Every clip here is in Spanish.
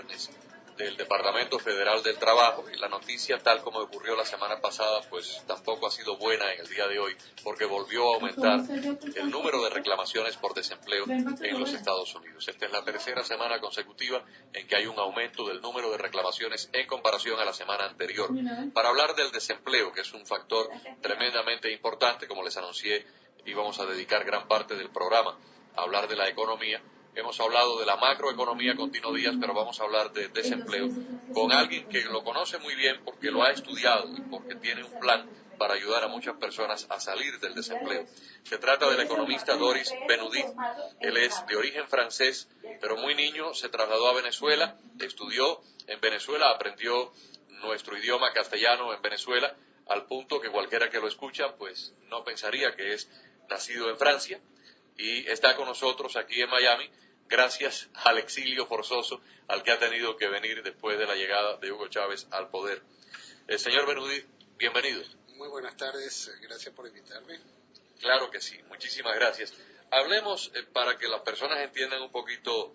viernes del Departamento Federal del Trabajo, y la noticia, tal como ocurrió la semana pasada, pues tampoco ha sido buena en el día de hoy, porque volvió a aumentar el número de reclamaciones por desempleo en los Estados Unidos. Esta es la tercera semana consecutiva en que hay un aumento del número de reclamaciones en comparación a la semana anterior. Para hablar del desempleo, que es un factor tremendamente importante, como les anuncié, íbamos a dedicar gran parte del programa a hablar de la economía. Hemos hablado de la macroeconomía con Tino Díaz, pero vamos a hablar de desempleo con alguien que lo conoce muy bien porque lo ha estudiado y porque tiene un plan para ayudar a muchas personas a salir del desempleo. Se trata del economista Doris Benudit. Él es de origen francés, pero muy niño se trasladó a Venezuela, estudió en Venezuela, aprendió nuestro idioma castellano en Venezuela, al punto que cualquiera que lo escucha pues no pensaría que es nacido en Francia, y está con nosotros aquí en Miami gracias al exilio forzoso al que ha tenido que venir después de la llegada de Hugo Chávez al poder. Señor Benudit, bienvenido. Muy buenas tardes, gracias por invitarme. Claro que sí, muchísimas gracias. Hablemos para que las personas entiendan un poquito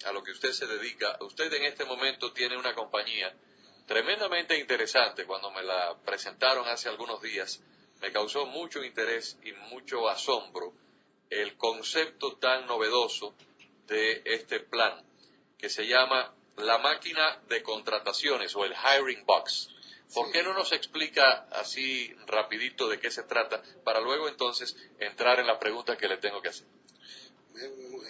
a lo que usted se dedica. Usted en este momento tiene una compañía tremendamente interesante. Cuando me la presentaron hace algunos días, me causó mucho interés y mucho asombro el concepto tan novedoso de este plan, que se llama la máquina de contrataciones o el hiring box. ¿Por qué no nos explica así rapidito de qué se trata, para luego entonces entrar en la pregunta que le tengo que hacer?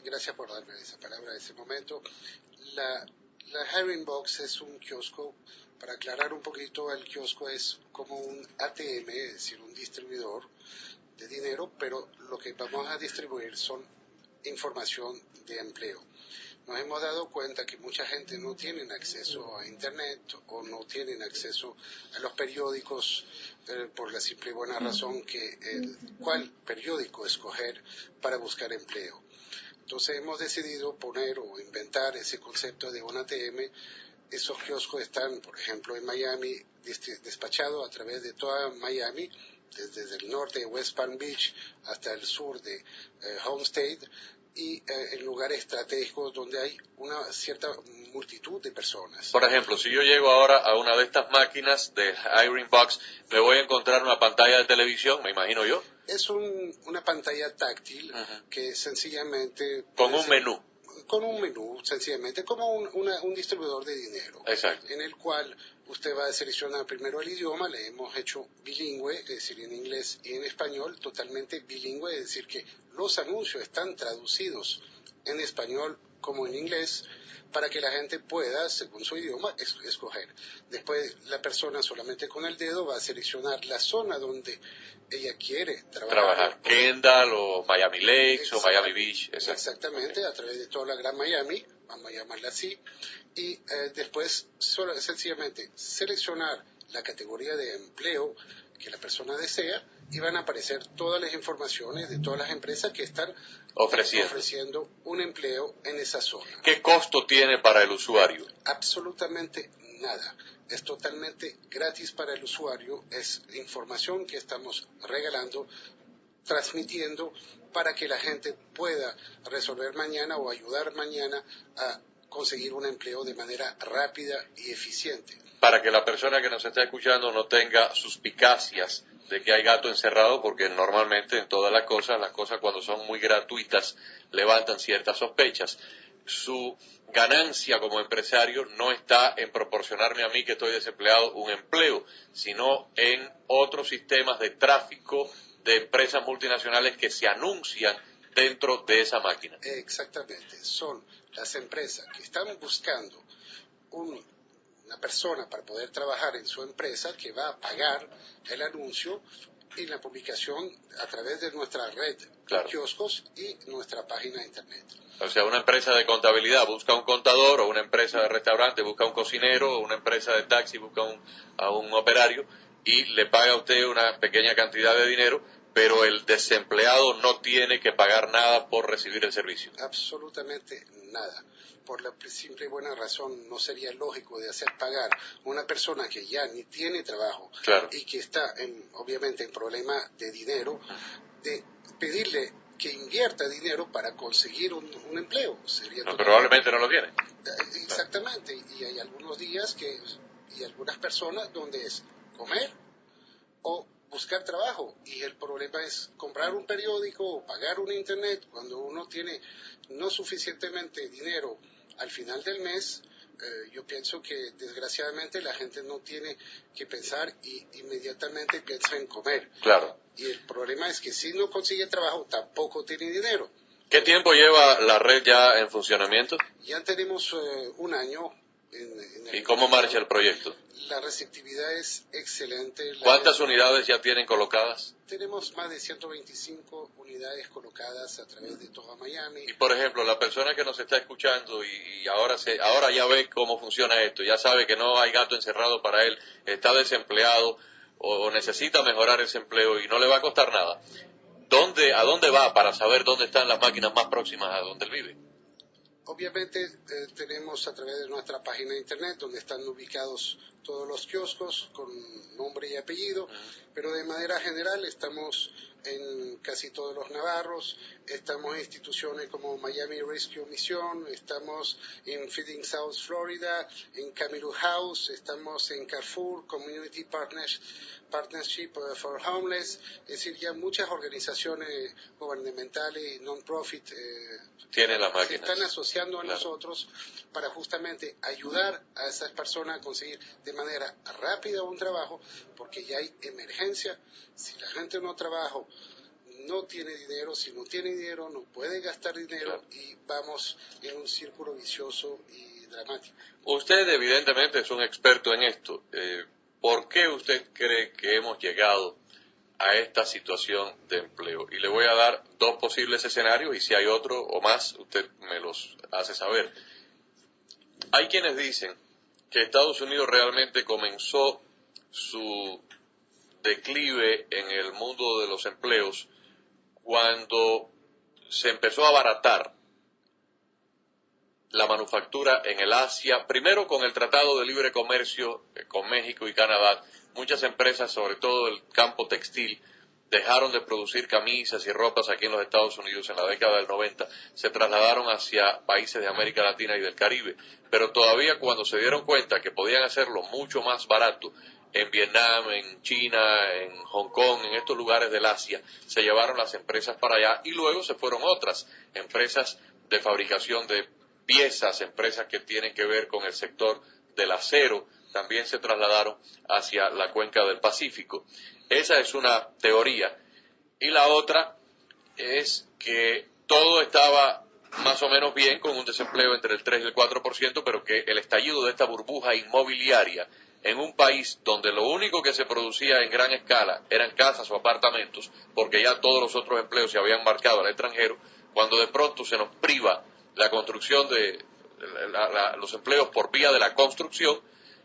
Gracias por darme esa palabra en ese momento. La hiring box es un kiosco. Para aclarar un poquito, el kiosco es como un ATM, es decir, un distribuidor de dinero, pero lo que vamos a distribuir son información de empleo. Nos hemos dado cuenta que mucha gente no tiene acceso a Internet o no tienen acceso a los periódicos por la simple y buena razón que cuál periódico escoger para buscar empleo. Entonces hemos decidido poner o inventar ese concepto de un ATM. Esos kioscos están, por ejemplo, en Miami, despachados a través de toda Miami, desde el norte de West Palm Beach hasta el sur de Homestead, y en lugares estratégicos donde hay una cierta multitud de personas. Por ejemplo, si yo llego ahora a una de estas máquinas de hiring box, me voy a encontrar una pantalla de televisión, me imagino yo. Es una pantalla táctil que sencillamente... Con un menú. Con un menú, sencillamente, como un distribuidor de dinero. Exacto. En el cual usted va a seleccionar primero el idioma. Le hemos hecho bilingüe, es decir, en inglés y en español, totalmente bilingüe, es decir, que los anuncios están traducidos en español como en inglés, para que la gente pueda, según su idioma, escoger. Después, la persona solamente con el dedo va a seleccionar la zona donde ella quiere trabajar. Kendall o Miami Lakes o Miami Beach. Exactamente, a través de toda la Gran Miami, vamos a llamarla así. Y después, sencillamente, seleccionar la categoría de empleo que la persona desea, y van a aparecer todas las informaciones de todas las empresas que están ofreciendo un empleo en esa zona. ¿Qué costo tiene para el usuario? Absolutamente nada. Es totalmente gratis para el usuario. Es información que estamos regalando, transmitiendo, para que la gente pueda resolver mañana o ayudar mañana a conseguir un empleo de manera rápida y eficiente. Para que la persona que nos está escuchando no tenga suspicacias de que hay gato encerrado, porque normalmente en todas las cosas cuando son muy gratuitas levantan ciertas sospechas. Su ganancia como empresario no está en proporcionarme a mí, que estoy desempleado, un empleo, sino en otros sistemas de tráfico de empresas multinacionales que se anuncian dentro de esa máquina. Exactamente, son las empresas que están buscando una persona para poder trabajar en su empresa, que va a pagar el anuncio y la publicación a través de nuestra red de kioscos y nuestra página de internet. O sea, una empresa de contabilidad busca un contador, o una empresa de restaurante busca un cocinero, o una empresa de taxi busca a un operario, y le paga a usted una pequeña cantidad de dinero, pero el desempleado no tiene que pagar nada por recibir el servicio. Absolutamente nada. Por la simple y buena razón, no sería lógico de hacer pagar a una persona que ya ni tiene trabajo y que está obviamente en problema de dinero, de pedirle que invierta dinero para conseguir un empleo. Probablemente no lo tiene. Exactamente, y hay algunos días y algunas personas donde es comer o buscar trabajo, y el problema es comprar un periódico o pagar un internet cuando uno tiene no suficientemente dinero al final del mes. Yo pienso que desgraciadamente la gente no tiene que pensar y inmediatamente piensa en comer. Claro. Y el problema es que si no consigue trabajo tampoco tiene dinero. ¿Qué tiempo lleva la red ya en funcionamiento? Ya tenemos un año. ¿Y cómo marcha el proyecto? La receptividad es excelente. ¿Cuántas unidades ya tienen colocadas? Tenemos más de 125 unidades colocadas a través de toda Miami. Y por ejemplo, la persona que nos está escuchando y ahora ya ve cómo funciona esto, ya sabe que no hay gato encerrado para él, está desempleado o necesita mejorar ese empleo y no le va a costar nada. ¿A dónde va para saber dónde están las máquinas más próximas a donde él vive? Obviamente tenemos a través de nuestra página de internet donde están ubicados todos los kioscos con nombre y apellido, pero de manera general estamos en casi todos los navarros, estamos en instituciones como Miami Rescue Mission, estamos en Feeding South Florida, en Camilo House, estamos en Carrefour, Community Partnership for Homeless, es decir, ya muchas organizaciones gubernamentales y non-profit tienen las se máquinas. están asociando a Claro. nosotros para justamente ayudar a esas personas a conseguir de manera rápida un trabajo, porque ya hay emergencia. Si la gente no trabaja, no tiene dinero, si no tiene dinero no puede gastar dinero, Claro. y vamos en un círculo vicioso y dramático. Usted evidentemente es un experto en esto. ¿Por qué usted cree que hemos llegado a esta situación de empleo? Y le voy a dar dos posibles escenarios y si hay otro o más, usted me los hace saber. Hay quienes dicen que Estados Unidos realmente comenzó su declive en el mundo de los empleos cuando se empezó a abaratar la manufactura en el Asia, primero con el Tratado de Libre Comercio con México y Canadá. Muchas empresas, sobre todo el campo textil, dejaron de producir camisas y ropas aquí en los Estados Unidos en la década del 90, se trasladaron hacia países de América Latina y del Caribe, pero todavía cuando se dieron cuenta que podían hacerlo mucho más barato en Vietnam, en China, en Hong Kong, en estos lugares del Asia, se llevaron las empresas para allá y luego se fueron otras empresas de fabricación de piezas, empresas que tienen que ver con el sector del acero, también se trasladaron hacia la cuenca del Pacífico. Esa es una teoría. Y la otra es que todo estaba más o menos bien, con un desempleo entre el 3 y el 4%, pero que el estallido de esta burbuja inmobiliaria en un país donde lo único que se producía en gran escala eran casas o apartamentos, porque ya todos los otros empleos se habían marcado al extranjero, cuando de pronto se nos priva la construcción de los empleos por vía de la construcción,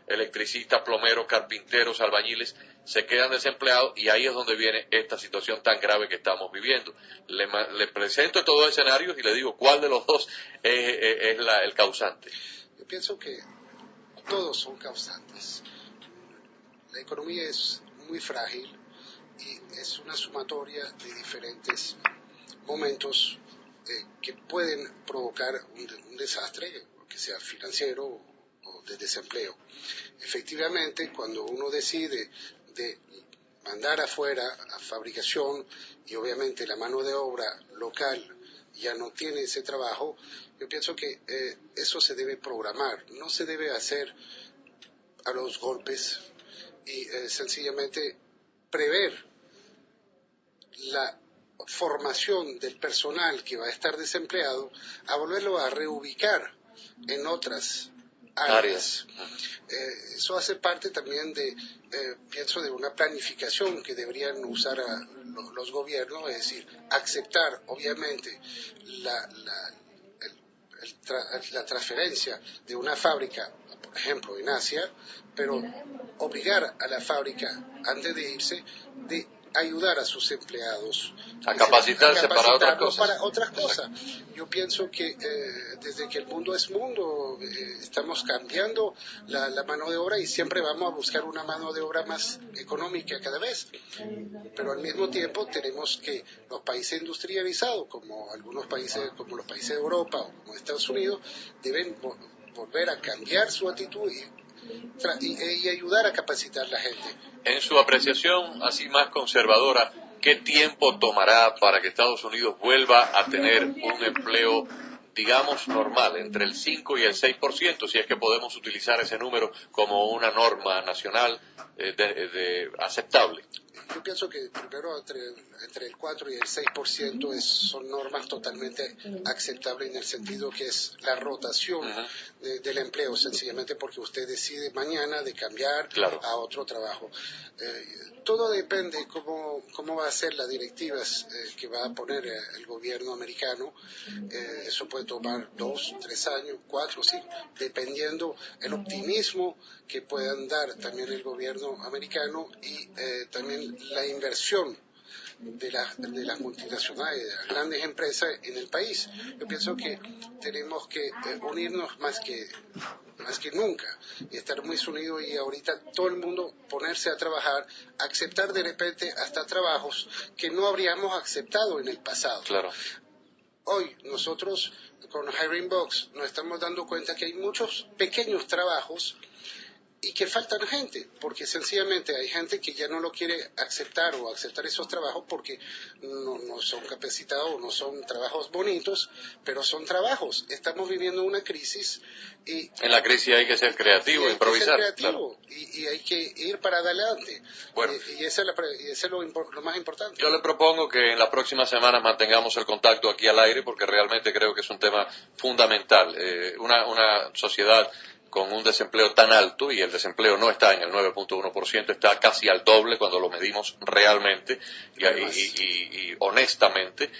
electricistas, plomeros, carpinteros, albañiles, se quedan desempleados y ahí es donde viene esta situación tan grave que estamos viviendo. Le presento todos los escenarios y le digo cuál de los dos es el causante. Yo pienso que todos son causantes. La economía es muy frágil y es una sumatoria de diferentes momentos que pueden provocar un desastre, que sea financiero o de desempleo. Efectivamente, cuando uno decide de mandar afuera a fabricación y obviamente la mano de obra local ya no tiene ese trabajo, yo pienso que eso se debe programar, no se debe hacer a los golpes y sencillamente prever la formación del personal que va a estar desempleado, a volverlo a reubicar en otras áreas. Eso hace parte también pienso, de una planificación que deberían usar los gobiernos, es decir, aceptar obviamente la transferencia de una fábrica, por ejemplo, en Asia, pero obligar a la fábrica, antes de irse, de ayudar a sus empleados a capacitarse para otras cosas. Yo pienso que desde que el mundo es mundo, estamos cambiando la mano de obra y siempre vamos a buscar una mano de obra más económica cada vez. Pero al mismo tiempo tenemos que los países industrializados, como algunos países, como los países de Europa o como Estados Unidos, deben volver a cambiar su actitud y ayudar a capacitar a la gente. En su apreciación así más conservadora, ¿qué tiempo tomará para que Estados Unidos vuelva a tener un empleo, digamos, normal, entre el 5 y el 6%, si es que podemos utilizar ese número como una norma nacional aceptable? Yo pienso que primero entre el 4 y el 6% son normas totalmente aceptables en el sentido que es la rotación del empleo, sencillamente porque usted decide mañana de cambiar a otro trabajo. Todo depende cómo va a ser las directivas que va a poner el gobierno americano. Eso puede tomar 2, 3 años, 4, 5, dependiendo el optimismo que puedan dar también el gobierno americano y también la inversión de las multinacionales, de las grandes empresas en el país. Yo pienso que tenemos que unirnos más que nunca y estar muy unidos, y ahorita todo el mundo ponerse a trabajar, aceptar de repente hasta trabajos que no habríamos aceptado en el pasado. Claro. Hoy nosotros con Hiring Box nos estamos dando cuenta que hay muchos pequeños trabajos y que faltan gente, porque sencillamente hay gente que ya no lo quiere aceptar o aceptar esos trabajos porque no son capacitados, no son trabajos bonitos, pero son trabajos. Estamos viviendo una crisis y en la crisis hay que ser creativo, improvisar. Claro. Y hay que ir para adelante. Bueno, y eso es lo más importante. Yo le propongo que en las próximas semanas mantengamos el contacto aquí al aire, porque realmente creo que es un tema fundamental. Una sociedad con un desempleo tan alto, y el desempleo no está en el 9.1%, está casi al doble cuando lo medimos realmente y honestamente,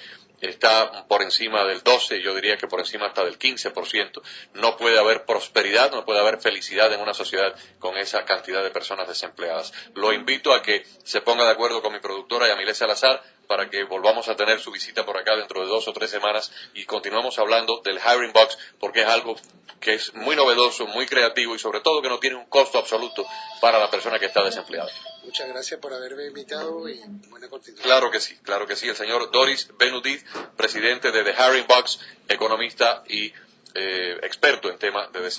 está por encima del 12%, yo diría que por encima hasta del 15%. No puede haber prosperidad, no puede haber felicidad en una sociedad con esa cantidad de personas desempleadas. Lo invito a que se ponga de acuerdo con mi productora Yamile Salazar para que volvamos a tener su visita por acá dentro de 2 o 3 semanas y continuamos hablando del Hiring Box, porque es algo que es muy novedoso, muy creativo y sobre todo que no tiene un costo absoluto para la persona que está desempleada. Muchas gracias por haberme invitado y buena continuación. Claro que sí. El señor Doris Ben-Udid, presidente de The Hiring Box, economista y experto en temas de desempleo.